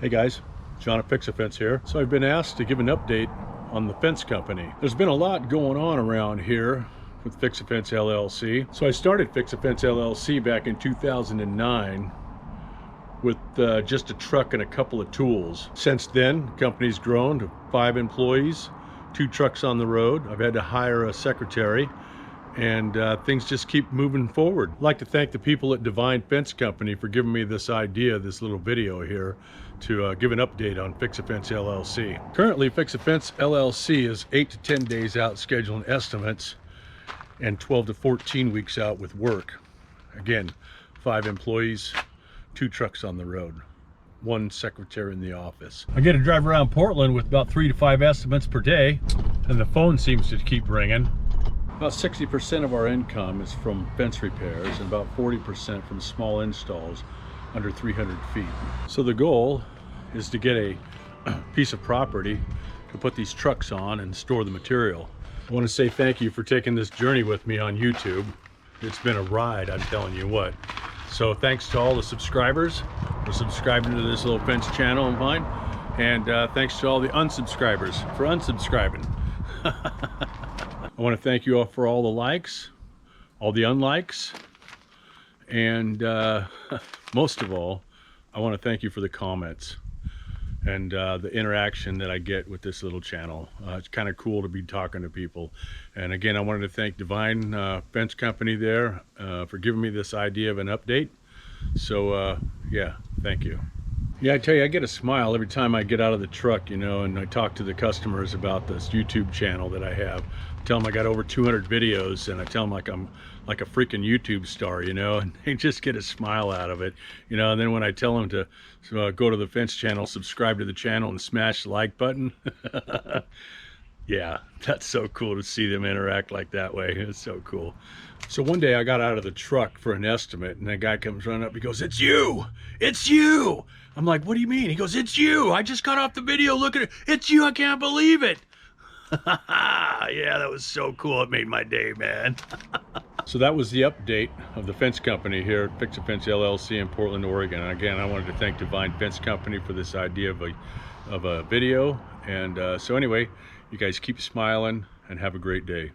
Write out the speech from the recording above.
Hey guys, John at Fix-A-Fence here. So I've been asked to give an update on the fence company. There's been a lot going on around here with Fix-A-Fence LLC. So I started Fix-A-Fence LLC back in 2009 with just a truck and a couple of tools. Since then, the company's grown to 5 employees, 2 trucks on the road. I've had to hire a secretary, and things just keep moving forward. I'd like to thank the people at Devine Fence Company for giving me this idea, this little video here, to give an update on Fix-A-Fence LLC. Currently, Fix-A-Fence LLC is 8 to 10 days out scheduling estimates and 12 to 14 weeks out with work. Again, 5 employees, 2 trucks on the road, 1 secretary in the office. I get to drive around Portland with about 3 to 5 estimates per day, and the phone seems to keep ringing. About 60% of our income is from fence repairs and about 40% from small installs under 300 feet. So the goal is to get a piece of property to put these trucks on and store the material. I want to say thank you for taking this journey with me on YouTube. It's been a ride, I'm telling you what. So thanks to all the subscribers for subscribing to this little fence channel of mine, and thanks to all the unsubscribers for unsubscribing. I want to thank you all for all the likes, all the unlikes, and most of all, I want to thank you for the comments and the interaction that I get with this little channel. It's kind of cool to be talking to people. And again, I wanted to thank Devine Fence Company there for giving me this idea of an update. So yeah, thank you. Yeah, I tell you, I get a smile every time I get out of the truck, you know, and I talk to the customers about this YouTube channel that I have. I tell them I got over 200 videos, and I tell them like I'm like a freaking YouTube star, you know, and they just get a smile out of it, you know. And then when I tell them to go to the fence channel, subscribe to the channel, and smash the like button, yeah, that's so cool to see them interact like that way. It's so cool. So one day I got out of the truck for an estimate, and that guy comes running up. He goes, "It's you! It's you!" I'm like, "What do you mean?" He goes, "It's you! I just got off the video. Look at it. It's you! I can't believe it!" Yeah, that was so cool. It made my day, man. So that was the update of the fence company here at Fix-A-Fence LLC in Portland, Oregon. And again, I wanted to thank Devine Fence Company for this idea of a video. And so anyway, you guys keep smiling and have a great day.